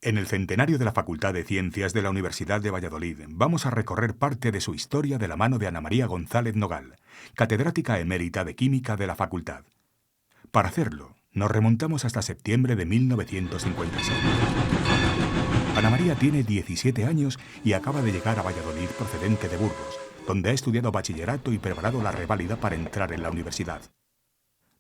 En el centenario de la Facultad de Ciencias de la Universidad de Valladolid vamos a recorrer parte de su historia de la mano de Ana María González Nogal, catedrática emérita de Química de la Facultad. Para hacerlo, nos remontamos hasta septiembre de 1956. Ana María tiene 17 años y acaba de llegar a Valladolid procedente de Burgos, donde ha estudiado bachillerato y preparado la reválida para entrar en la universidad.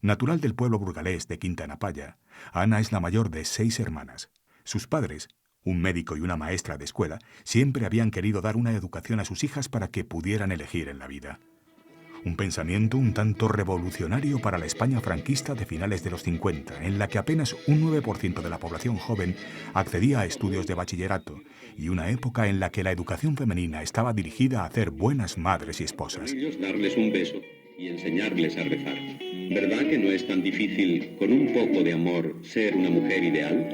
Natural del pueblo burgalés de Quintanapaya, Ana es la mayor de 6 hermanas. Sus padres, un médico y una maestra de escuela, siempre habían querido dar una educación a sus hijas para que pudieran elegir en la vida. Un pensamiento un tanto revolucionario para la España franquista de finales de los 50, en la que apenas un 9% de la población joven accedía a estudios de bachillerato, y una época en la que la educación femenina estaba dirigida a hacer buenas madres y esposas. Darles un beso y enseñarles a rezar. ¿Verdad que no es tan difícil, con un poco de amor, ser una mujer ideal?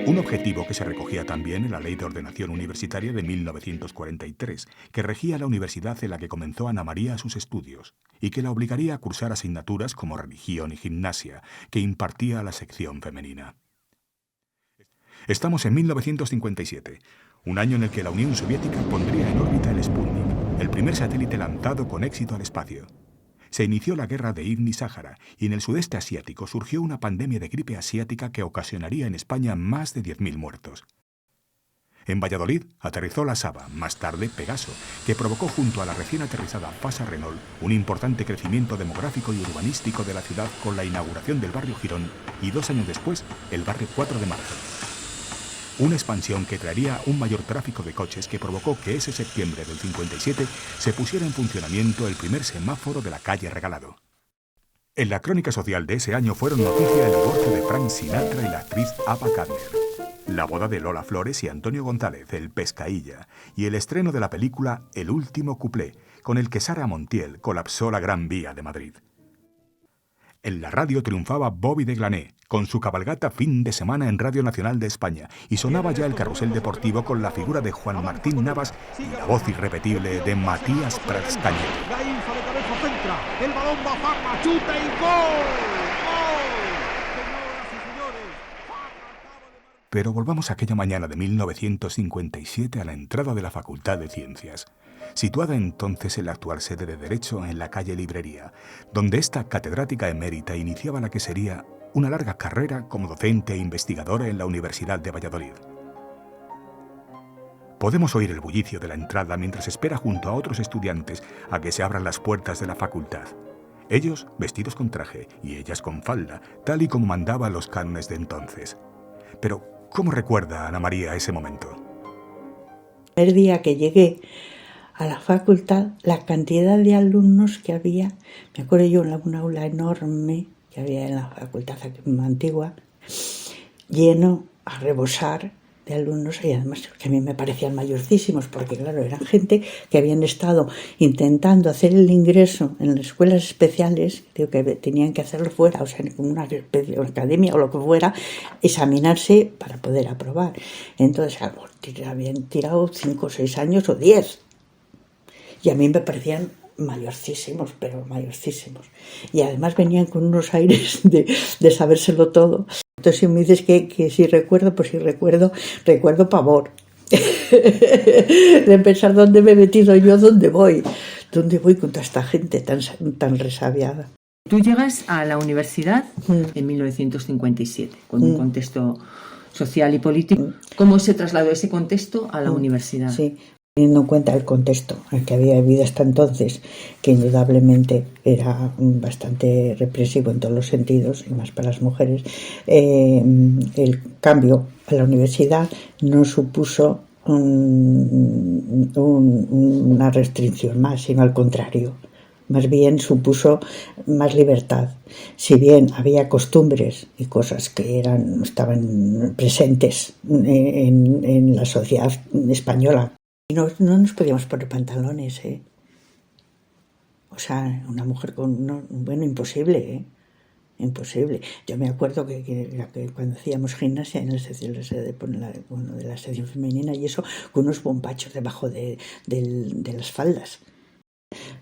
Un objetivo que se recogía también en la Ley de Ordenación Universitaria de 1943, que regía la universidad en la que comenzó Ana María sus estudios, y que la obligaría a cursar asignaturas como religión y gimnasia, que impartía la sección femenina. Estamos en 1957, un año en el que la Unión Soviética pondría en órbita el Sputnik, el primer satélite lanzado con éxito al espacio. Se inició la guerra de Ibn-Sáhara y en el sudeste asiático surgió una pandemia de gripe asiática que ocasionaría en España más de 10.000 muertos. En Valladolid aterrizó la Saba, más tarde Pegaso, que provocó junto a la recién aterrizada Fasa Renault un importante crecimiento demográfico y urbanístico de la ciudad con la inauguración del barrio Girón y 2 años después el barrio 4 de Marzo. Una expansión que traería un mayor tráfico de coches que provocó que ese septiembre del 57 se pusiera en funcionamiento el primer semáforo de la calle Regalado. En la crónica social de ese año fueron noticia el divorcio de Frank Sinatra y la actriz Ava Gardner, la boda de Lola Flores y Antonio González, el Pescailla, y el estreno de la película El último cuplé, con el que Sara Montiel colapsó la Gran Vía de Madrid. En la radio triunfaba Bobby de Glané, con su cabalgata fin de semana en Radio Nacional de España, y sonaba ya el carrusel deportivo con la figura de Juan Martín Navas y la voz irrepetible de Matías Prats Cañete. La Infa de cabeza centra, el balón va a Farma, chuta y gol. Señoras y señores, Pero volvamos a aquella mañana de 1957 a la entrada de la Facultad de Ciencias, situada entonces en la actual sede de Derecho en la calle Librería, donde esta catedrática emérita iniciaba la que sería una larga carrera como docente e investigadora en la Universidad de Valladolid. Podemos oír el bullicio de la entrada mientras espera junto a otros estudiantes a que se abran las puertas de la facultad. Ellos vestidos con traje y ellas con falda, tal y como mandaban los cánones de entonces. Pero, ¿cómo recuerda Ana María ese momento? El día que llegué a la facultad, la cantidad de alumnos que había, me acuerdo yo en una aula enorme que había en la facultad antigua, lleno a rebosar de alumnos, y además que a mí me parecían mayorcísimos, porque claro, eran gente que habían estado intentando hacer el ingreso en las escuelas especiales, digo, que tenían que hacerlo fuera, o sea, en una academia o lo que fuera, examinarse para poder aprobar. Entonces, habían tirado 5 o 6 años o 10. Y a mí me parecían mayorcísimos, pero mayorcísimos. Y además venían con unos aires de sabérselo todo. Entonces, si me dices que si recuerdo, pues si recuerdo pavor. De pensar dónde me he metido yo, dónde voy con toda esta gente tan resabiada. Tú llegas a la universidad en 1957, con un contexto social y político. ¿Cómo se trasladó ese contexto a la universidad? Sí. Teniendo en cuenta el contexto en que había vivido hasta entonces, que indudablemente era bastante represivo en todos los sentidos, y más para las mujeres, el cambio a la universidad no supuso una restricción más, sino al contrario. Más bien supuso más libertad. Si bien había costumbres y cosas que estaban presentes en la sociedad española, no nos podíamos poner pantalones, O sea, una mujer imposible, imposible. Yo me acuerdo que cuando hacíamos gimnasia en la sección de la sección femenina y eso, con unos bombachos debajo de las faldas.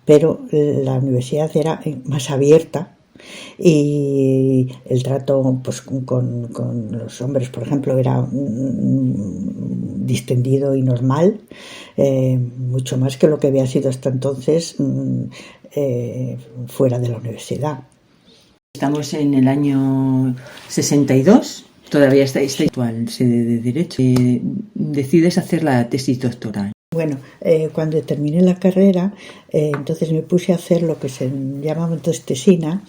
Pero la universidad era más abierta y el trato pues con los hombres, por ejemplo, era distendido y normal, mucho más que lo que había sido hasta entonces fuera de la universidad. Estamos en el año 62, todavía está actual sede de Derecho. Decides hacer la tesis doctoral. Bueno, cuando terminé la carrera, entonces me puse a hacer lo que se llamaba entonces tesina,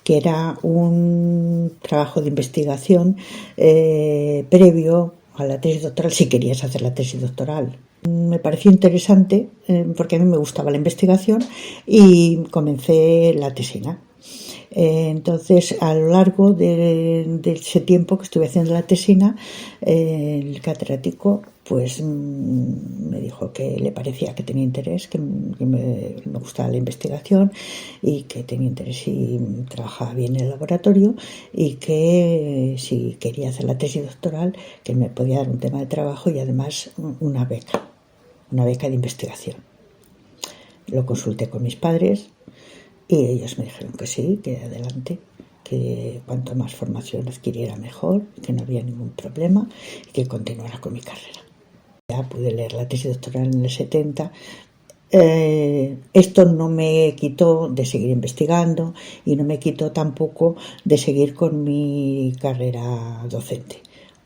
que era un trabajo de investigación previo a la tesis doctoral, si querías hacer la tesis doctoral. Me pareció interesante porque a mí me gustaba la investigación y comencé la tesina. Entonces, a lo largo de ese tiempo que estuve haciendo la tesina, el catedrático pues me dijo que le parecía que tenía interés, que me gustaba la investigación y que tenía interés y trabajaba bien en el laboratorio, y que si quería hacer la tesis doctoral, que me podía dar un tema de trabajo y además una beca de investigación. Lo consulté con mis padres y ellos me dijeron que sí, que adelante, que cuanto más formación adquiriera mejor, que no había ningún problema y que continuara con mi carrera. Ya pude leer la tesis doctoral en el 70. Esto no me quitó de seguir investigando y no me quitó tampoco de seguir con mi carrera docente,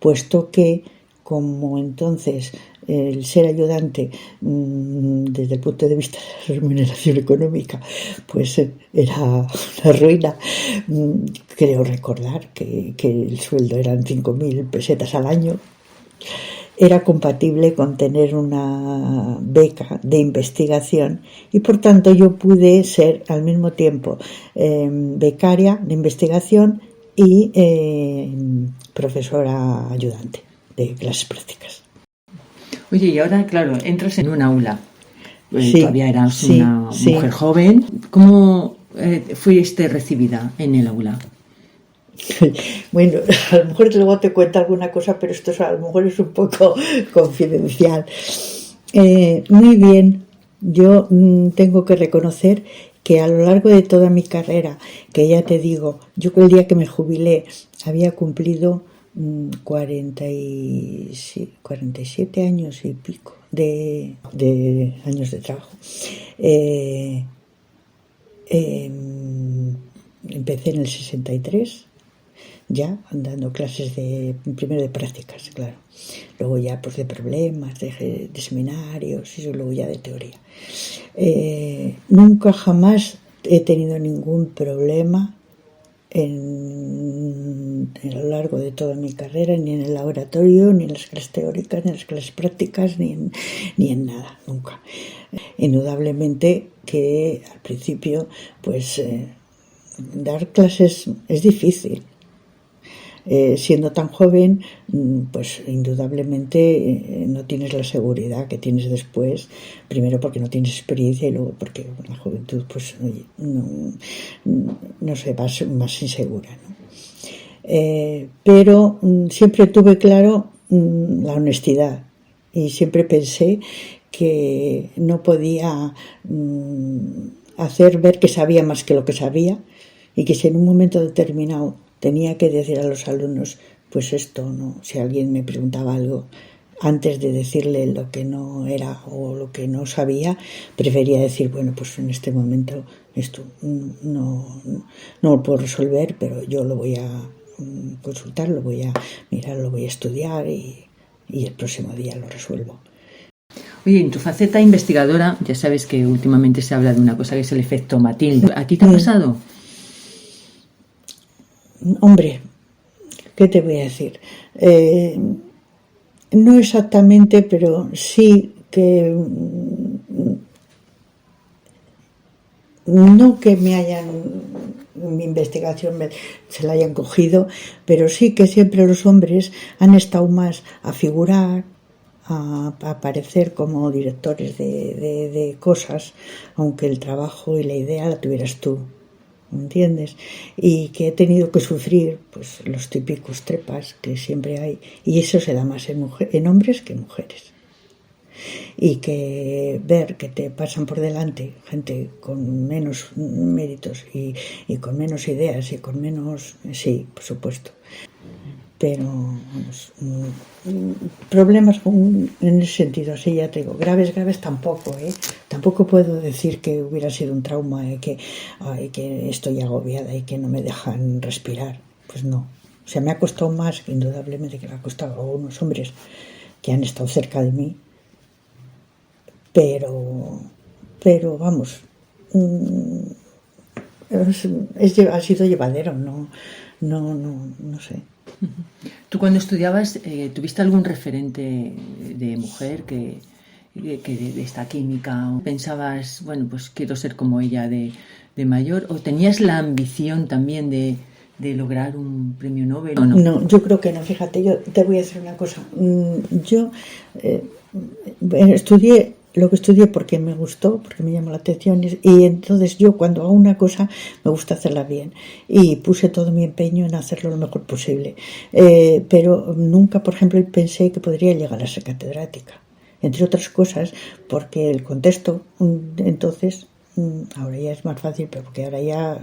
puesto que, como entonces el ser ayudante desde el punto de vista de la remuneración económica pues era una ruina, creo recordar que el sueldo eran 5.000 pesetas al año, era compatible con tener una beca de investigación y por tanto yo pude ser al mismo tiempo becaria de investigación y profesora ayudante de clases prácticas. Oye, y ahora, claro, entras en un aula. Sí, todavía eras una mujer joven. ¿Cómo fuiste recibida en el aula? Bueno, a lo mejor luego te cuento alguna cosa, pero esto a lo mejor es un poco confidencial. Muy bien, yo tengo que reconocer que a lo largo de toda mi carrera, que ya te digo, yo el día que me jubilé había cumplido 47 años y pico de años de trabajo. Empecé en el 63, ya dando clases primero de prácticas, claro, luego ya pues de problemas, de seminarios y luego ya de teoría. Nunca jamás he tenido ningún problema a lo largo de toda mi carrera, ni en el laboratorio, ni en las clases teóricas, ni en las clases prácticas, ni en nada, nunca. Indudablemente que al principio pues dar clases es difícil. Siendo tan joven, pues indudablemente no tienes la seguridad que tienes después, primero porque no tienes experiencia y luego porque la juventud pues no sé, vas más insegura, ¿no? Pero siempre tuve claro la honestidad y siempre pensé que no podía hacer ver que sabía más que lo que sabía, y que si en un momento determinado tenía que decir a los alumnos, pues esto no, si alguien me preguntaba algo, antes de decirle lo que no era o lo que no sabía, prefería decir, bueno, pues en este momento esto no lo puedo resolver, pero yo lo voy a consultar, lo voy a mirar, lo voy a estudiar y el próximo día lo resuelvo. Oye, en tu faceta investigadora, ya sabes que últimamente se habla de una cosa que es el efecto Matilde. ¿A ti te ha pasado? Hombre, ¿qué te voy a decir? No exactamente, pero sí que no que me hayan, mi investigación se la hayan cogido, pero sí que siempre los hombres han estado más a figurar, a aparecer como directores de cosas, aunque el trabajo y la idea la tuvieras tú, ¿entiendes? Y que he tenido que sufrir pues los típicos trepas que siempre hay, y eso se da más en hombres que en mujeres. y que ver que te pasan por delante gente con menos méritos y con menos ideas y con menos... Sí, por supuesto. Pero vamos, problemas en ese sentido, sí, ya te digo, graves tampoco, tampoco puedo decir que hubiera sido un trauma y que estoy agobiada y que no me dejan respirar, pues no. O sea, me ha costado más, indudablemente, que le ha costado a algunos hombres que han estado cerca de mí, pero vamos, ha sido llevadero, no sé. ¿Tú cuando estudiabas tuviste algún referente de mujer que de esta química? ¿O pensabas, bueno, pues quiero ser como ella de mayor? ¿O tenías la ambición también de lograr un premio Nobel? ¿O no? No, yo creo que no. Fíjate, yo te voy a decir una cosa. Yo estudié lo que estudié porque me gustó, porque me llamó la atención, y entonces yo cuando hago una cosa me gusta hacerla bien y puse todo mi empeño en hacerlo lo mejor posible, pero nunca, por ejemplo, pensé que podría llegar a ser catedrática, entre otras cosas porque el contexto entonces, ahora ya es más fácil, pero porque ahora ya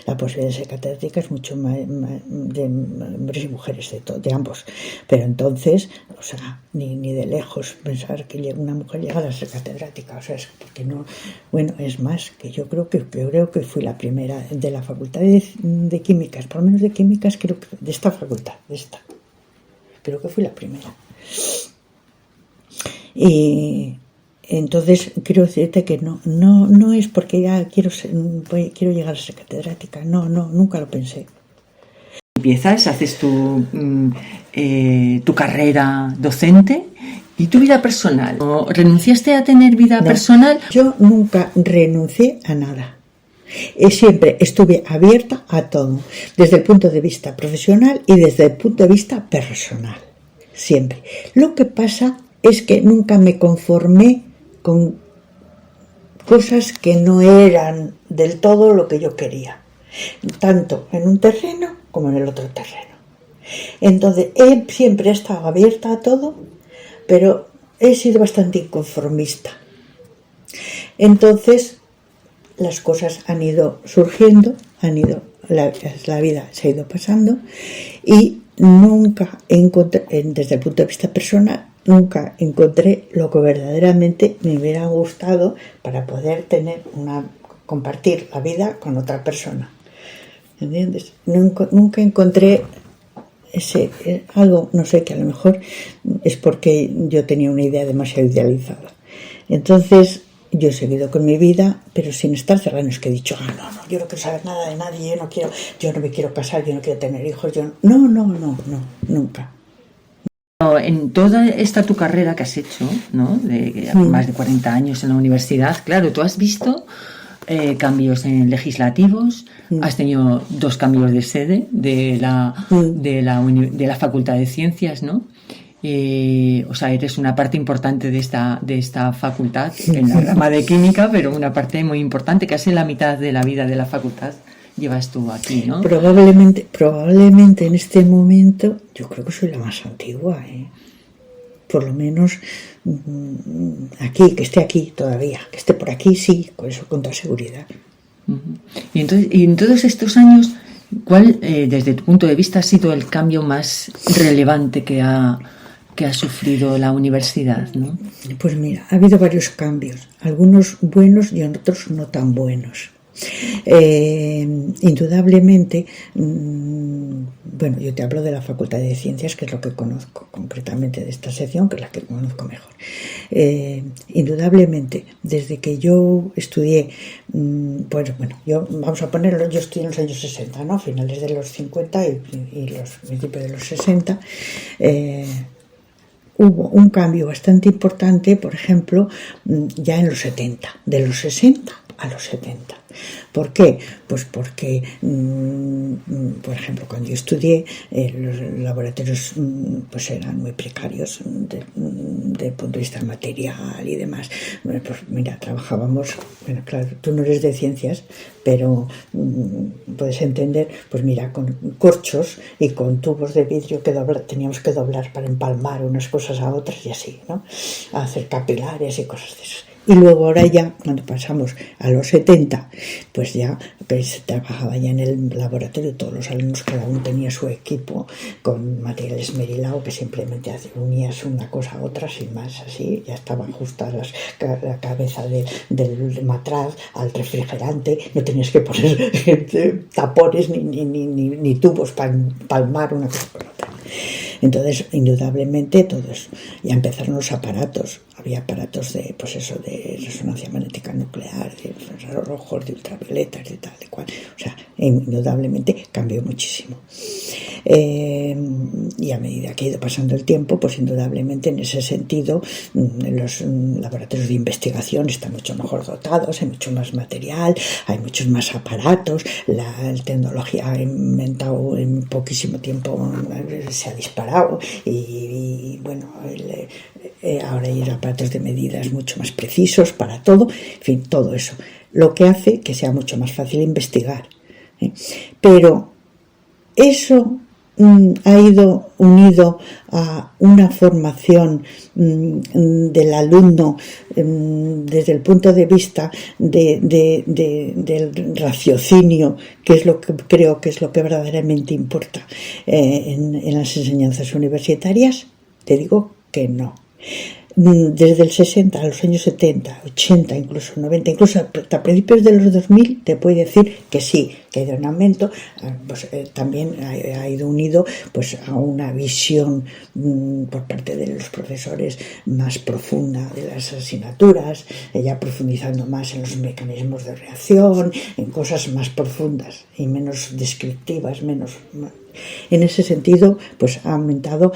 la posibilidad de ser catedrática es mucho más de hombres y mujeres, de ambos. Pero entonces, o sea, ni de lejos pensar que una mujer llegara a ser catedrática, o sea, es porque no. Bueno, es más, que yo creo que fui la primera de la facultad de químicas, por lo menos de químicas, creo que de esta facultad, creo que fui la primera. Y entonces quiero decirte que no es porque ya quiero llegar a ser catedrática, no, nunca lo pensé. Empiezas, haces tu carrera docente y tu vida personal. ¿O renunciaste a tener vida personal? Yo nunca renuncié a nada. Siempre estuve abierta a todo, desde el punto de vista profesional y desde el punto de vista personal. Siempre. Lo que pasa es que nunca me conformé con cosas que no eran del todo lo que yo quería, tanto en un terreno como en el otro terreno. Entonces siempre he estado abierta a todo, pero he sido bastante inconformista. Entonces las cosas han ido surgiendo, la vida se ha ido pasando y nunca encontré, desde el punto de vista personal, nunca encontré lo que verdaderamente me hubiera gustado para poder compartir la vida con otra persona. ¿Entiendes? Nunca encontré algo, no sé, que a lo mejor es porque yo tenía una idea demasiado idealizada. Entonces, yo he seguido con mi vida, pero sin estar cerrada. No es que he dicho, no, yo no quiero saber nada de nadie, yo no me quiero casar, yo no quiero tener hijos, no, nunca. En toda esta tu carrera que has hecho, ¿no? De más de 40 años en la universidad, claro, tú has visto cambios legislativos, has tenido 2 cambios de sede de la Facultad de Ciencias, ¿no? O sea, eres una parte importante de esta facultad, en la rama de química, pero una parte muy importante, casi la mitad de la vida de la facultad llevas tú aquí, ¿no? Probablemente en este momento yo creo que soy la más antigua, por lo menos aquí, que esté aquí todavía, que esté por aquí, sí, con eso con toda seguridad. Y en todos estos años, ¿cuál, desde tu punto de vista, ha sido el cambio más relevante que ha sufrido la universidad, ¿no? Pues mira, ha habido varios cambios, algunos buenos y otros no tan buenos. Indudablemente, bueno, yo te hablo de la Facultad de Ciencias, que es lo que conozco concretamente de esta sección, que es la que conozco mejor. Indudablemente, desde que yo estudié, pues bueno, vamos a ponerlo, yo estudié en los años 60, ¿no? Finales de los 50 y los principios de los 60. Hubo un cambio bastante importante, por ejemplo, ya en los 70. De los 60 a los 70. ¿Por qué? Pues porque, por ejemplo, cuando yo estudié, los laboratorios pues eran muy precarios desde el punto de vista material y demás. Bueno, pues mira, trabajábamos, bueno, claro, tú no eres de ciencias, pero puedes entender, pues mira, con corchos y con tubos de vidrio que teníamos que doblar para empalmar unas cosas a otras y así, ¿no? A hacer capilares y cosas de esas. Y luego ahora ya, cuando pasamos a los 70, pues ya que se trabajaba ya en el laboratorio, todos los alumnos, cada uno tenía su equipo con material esmerilado, que simplemente unías una cosa a otra sin más, así, ya estaban justas la cabeza del matraz al refrigerante, no tenías que poner tapones ni tubos para empalmar una cosa por otra. Entonces, indudablemente, todo eso. Ya empezaron los aparatos. Había aparatos de, pues eso, de resonancia magnética nuclear, de infrarrojos, de ultravioletas, de tal, de cual. O sea, indudablemente cambió muchísimo. Y a medida que ha ido pasando el tiempo, pues indudablemente en ese sentido los laboratorios de investigación están mucho mejor dotados, hay mucho más material, hay muchos más aparatos, la tecnología ha inventado en poquísimo tiempo, se ha disparado y bueno, ahora hay aparatos de medidas mucho más precisos para todo, en fin, todo eso, lo que hace que sea mucho más fácil investigar, pero eso ha ido unido a una formación del alumno desde el punto de vista del raciocinio, que es lo que creo que es lo que verdaderamente importa en las enseñanzas universitarias. Te digo que no. Desde el 60 a los años 70, 80, incluso 90, incluso hasta principios de los 2000, te puedo decir que sí, que ha ido en aumento, pues, también ha ido unido pues, a una visión por parte de los profesores más profunda de las asignaturas, ya profundizando más en los mecanismos de reacción, en cosas más profundas y menos descriptivas, menos... En ese sentido, pues ha aumentado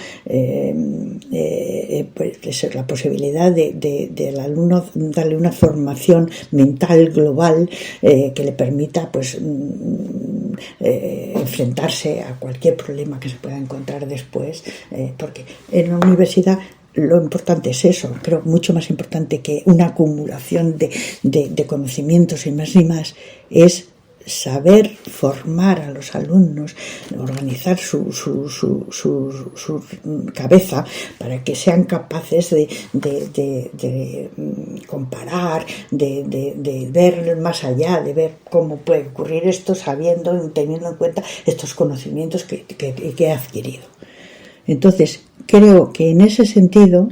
pues, la posibilidad del alumno darle una formación mental global que le permita pues enfrentarse a cualquier problema que se pueda encontrar después, porque en la universidad lo importante es eso, creo mucho más importante que una acumulación de conocimientos y más ni más, es saber formar a los alumnos, organizar su cabeza para que sean capaces de comparar, de ver más allá, de ver cómo puede ocurrir esto sabiendo y teniendo en cuenta estos conocimientos que he adquirido. Entonces, creo que en ese sentido,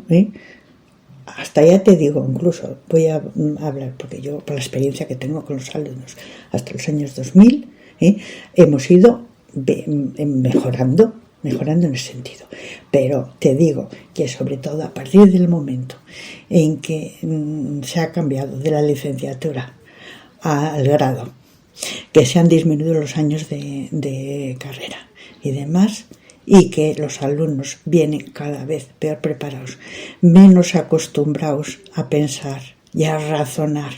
hasta ya te digo, incluso voy a hablar, porque yo, por la experiencia que tengo con los alumnos, hasta los años 2000, hemos ido mejorando en ese sentido. Pero te digo que sobre todo a partir del momento en que se ha cambiado de la licenciatura al grado, que se han disminuido los años de carrera y demás, y que los alumnos vienen cada vez peor preparados, menos acostumbrados a pensar y a razonar.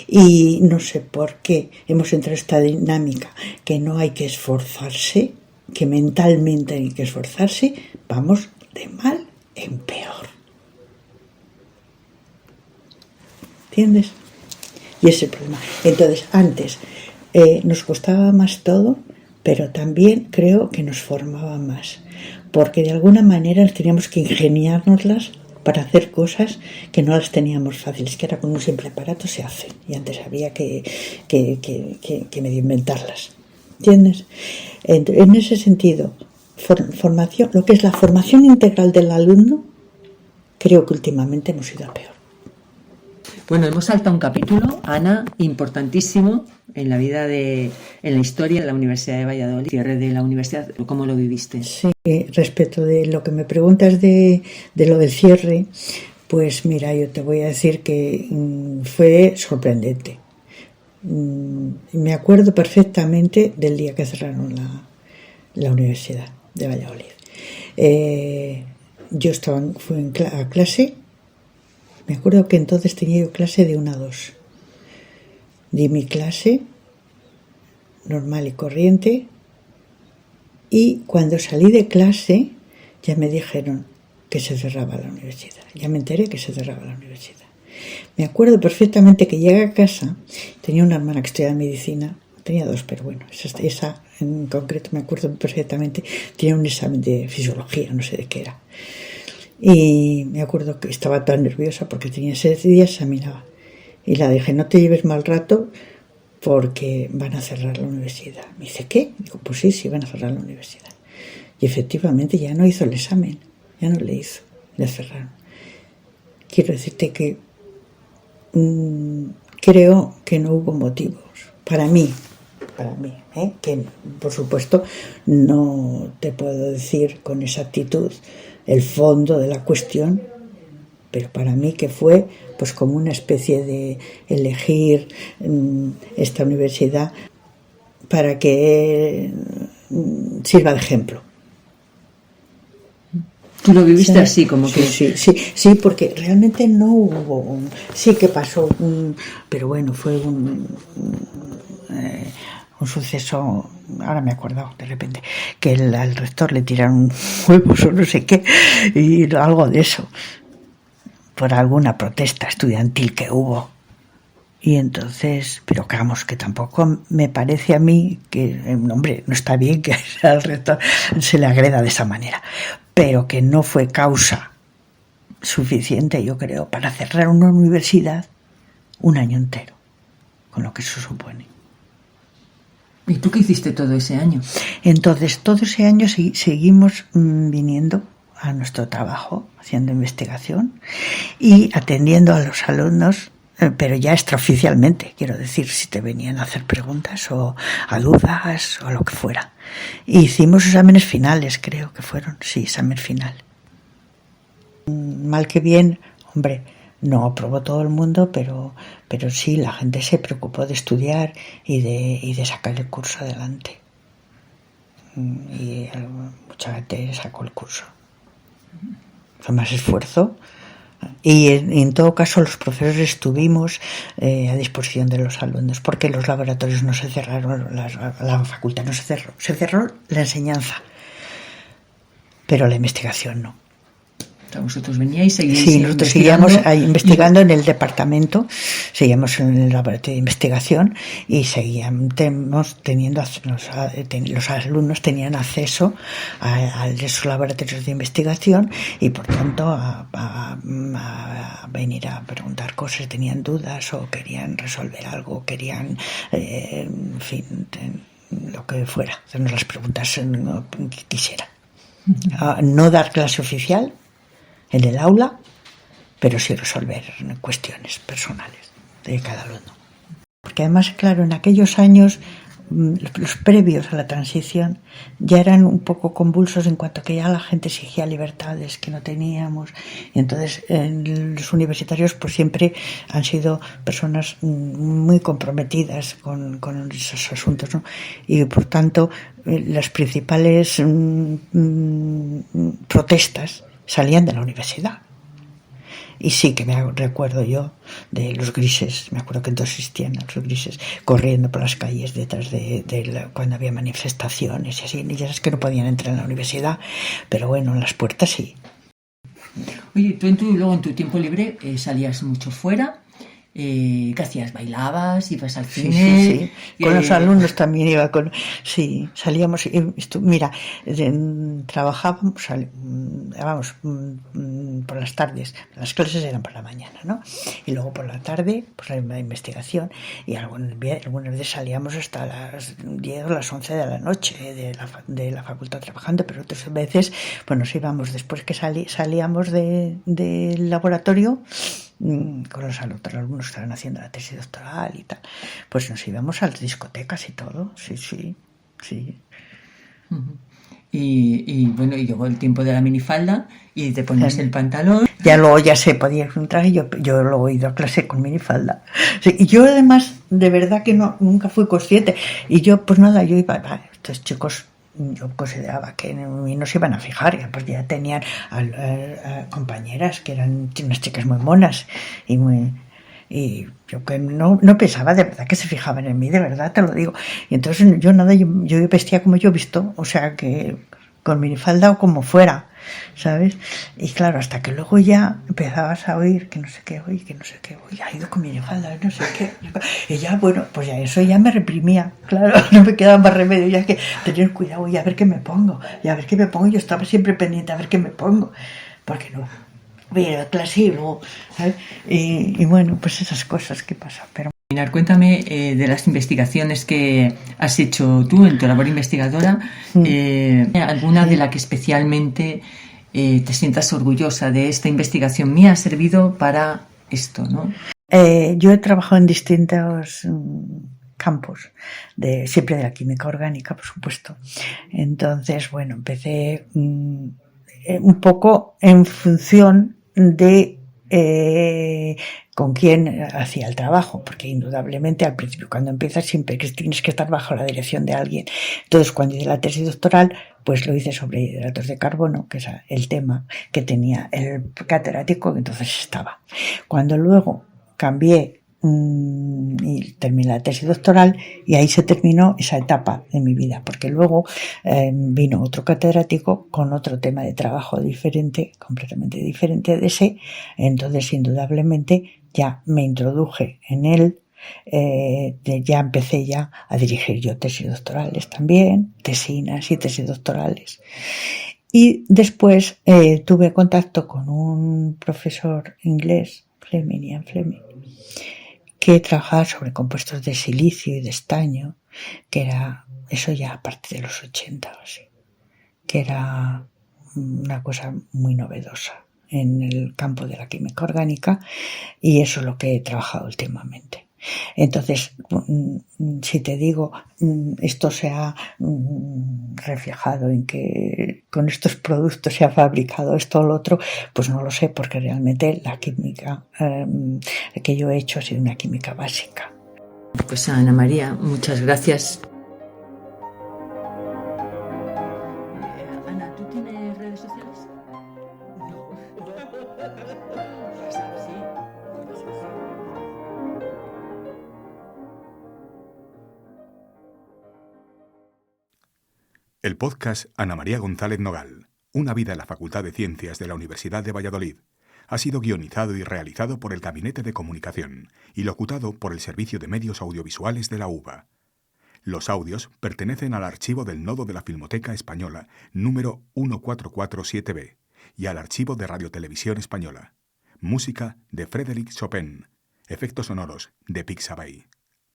Y no sé por qué hemos entrado en esta dinámica que no hay que esforzarse, que mentalmente hay que esforzarse, vamos de mal en peor. ¿Entiendes? Y ese es el problema. Entonces, antes nos costaba más todo, pero también creo que nos formaba más, porque de alguna manera teníamos que ingeniárnoslas para hacer cosas que no las teníamos fáciles, que ahora con un simple aparato se hacen, y antes había que medio inventarlas. ¿Entiendes? En ese sentido, formación, lo que es la formación integral del alumno, creo que últimamente hemos ido a peor. Bueno, hemos saltado un capítulo, Ana, importantísimo en la vida en la historia de la Universidad de Valladolid, cierre de la universidad. ¿Cómo lo viviste? Sí, respecto de lo que me preguntas de lo del cierre, pues mira, yo te voy a decir que fue sorprendente. Me acuerdo perfectamente del día que cerraron la Universidad de Valladolid. Yo fui a clase. Me acuerdo que entonces tenía yo clase de 1 a 2 di mi clase normal y corriente, y cuando salí de clase ya me dijeron que se cerraba la universidad. Ya me enteré que se cerraba la universidad. Me acuerdo perfectamente que llegué a casa, tenía una hermana que estudiaba medicina, tenía dos, pero bueno, esa en concreto me acuerdo perfectamente, tenía un examen de fisiología, no sé de qué era. Y me acuerdo que estaba tan nerviosa porque tenía ese día examinaba. Y la dije, no te lleves mal rato porque van a cerrar la universidad. Me dice, ¿qué? Digo, pues sí, van a cerrar la universidad. Y efectivamente ya no hizo el examen, ya no le hizo, le cerraron. Quiero decirte que creo que no hubo motivos para mí, que por supuesto no te puedo decir con exactitud el fondo de la cuestión, pero para mí que fue pues como una especie de elegir esta universidad para que sirva de ejemplo. Tú lo viviste así, como que... Sí, porque realmente no hubo sí que pasó pero bueno, fue un suceso, ahora me he acordado de repente, que al rector le tiraron huevos o no sé qué, y algo de eso, por alguna protesta estudiantil que hubo. Y entonces, pero vamos, que tampoco me parece a mí que, hombre, no está bien que al rector se le agreda de esa manera, pero que no fue causa suficiente, yo creo, para cerrar una universidad un año entero, con lo que eso supone. ¿Y tú qué hiciste todo ese año? Entonces, todo ese año seguimos viniendo a nuestro trabajo, haciendo investigación y atendiendo a los alumnos, pero ya extraoficialmente, quiero decir, si te venían a hacer preguntas o a dudas o lo que fuera. Y hicimos exámenes finales, creo que fueron, sí, examen final. Mal que bien, hombre, no aprobó todo el mundo, pero sí, la gente se preocupó de estudiar y de sacar el curso adelante. Y mucha gente sacó el curso. Fue más esfuerzo. Y en todo caso los profesores estuvimos a disposición de los alumnos, porque los laboratorios no se cerraron, la facultad no se cerró la enseñanza, pero la investigación no. Vosotros veníais y sí, nosotros seguíamos investigando en el departamento, seguíamos en el laboratorio de investigación y seguíamos teniendo, los alumnos tenían acceso a esos laboratorios de investigación y por tanto a venir a preguntar cosas, tenían dudas o querían resolver algo, querían, en fin, lo que fuera, hacernos las preguntas que quisieran. No dar clase oficial en el aula, pero sí resolver cuestiones personales de cada alumno. Porque además, claro, en aquellos años, los previos a la transición, ya eran un poco convulsos en cuanto a que ya la gente exigía libertades que no teníamos. Y entonces los universitarios pues siempre han sido personas muy comprometidas con esos asuntos, ¿no? Y por tanto, las principales protestas salían de la universidad. Y sí que me recuerdo yo de los grises, me acuerdo que entonces existían los grises, corriendo por las calles detrás de cuando había manifestaciones y así, y ya sabes que no podían entrar en la universidad, pero bueno, en las puertas sí. Oye, tú luego en tu tiempo libre salías mucho fuera. ¿Qué hacías? ¿Bailabas? ¿Ibas al cine? Sí. Con los alumnos también iba sí, salíamos. Mira, trabajábamos, vamos, por las tardes. Las clases eran por la mañana, ¿no? Y luego por la tarde, pues la investigación. Y algunas veces salíamos hasta las 10 o las 11 de la noche de la facultad trabajando, pero otras veces, pues nos íbamos después que salíamos del laboratorio con los alumnos que estaban haciendo la tesis doctoral y tal, pues nos íbamos a las discotecas y todo, sí. Uh-huh. Y bueno, y llegó el tiempo de la minifalda y te ponías el pantalón. Ya luego ya se podía encontrar y yo luego he ido a clase con minifalda. Sí, y yo además, de verdad que nunca fui consciente. Y yo, pues nada, yo iba, estos chicos, yo consideraba que no se iban a fijar, pues ya tenían compañeras que eran unas chicas muy monas y Y yo que no pensaba de verdad que se fijaban en mí, de verdad te lo digo. Y entonces yo vestía como yo he visto, o sea que con minifalda o como fuera, ¿sabes? Y claro, hasta que luego ya empezabas a oír que no sé qué, ha ido con minifalda, no sé qué. Y ya, bueno, pues ya eso ya me reprimía, claro, no me quedaba más remedio, ya que tener cuidado y a ver qué me pongo, yo estaba siempre pendiente a ver qué me pongo, porque no voy a ir a clase y luego, ¿sabes? Y bueno, pues esas cosas que pasan, pero... Cuéntame de las investigaciones que has hecho tú en tu labor investigadora, alguna de la que especialmente te sientas orgullosa de esta investigación mía ha servido para esto, ¿no? Yo he trabajado en distintos campos, siempre de la química orgánica, por supuesto. Entonces, bueno, empecé un poco en función de con quién hacía el trabajo, porque indudablemente al principio cuando empiezas siempre tienes que estar bajo la dirección de alguien. Entonces cuando hice la tesis doctoral pues lo hice sobre hidratos de carbono, que es el tema que tenía el catedrático que entonces estaba. Cuando luego cambié y terminé la tesis doctoral y ahí se terminó esa etapa de mi vida, porque luego vino otro catedrático con otro tema de trabajo diferente, completamente diferente de ese. Entonces indudablemente ya me introduje en él, ya empecé ya a dirigir yo tesis doctorales también, tesinas y tesis doctorales. Y después tuve contacto con un profesor inglés, Ian Fleming, que trabajaba sobre compuestos de silicio y de estaño, que era eso ya a partir de los 80 o así, que era una cosa muy novedosa en el campo de la química orgánica, y eso es lo que he trabajado últimamente. Entonces, si te digo, esto se ha reflejado en que con estos productos se ha fabricado esto o lo otro, pues no lo sé, porque realmente la química que yo he hecho ha sido una química básica. Pues Ana María, muchas gracias. Ana, ¿tú tienes redes sociales? No. El podcast Ana María González Nogal, una vida en la Facultad de Ciencias de la Universidad de Valladolid, ha sido guionizado y realizado por el Gabinete de Comunicación y locutado por el Servicio de Medios Audiovisuales de la UVA. Los audios pertenecen al archivo del Nodo de la Filmoteca Española número 1447B y al archivo de Radiotelevisión Española. Música de Frédéric Chopin. Efectos sonoros de Pixabay.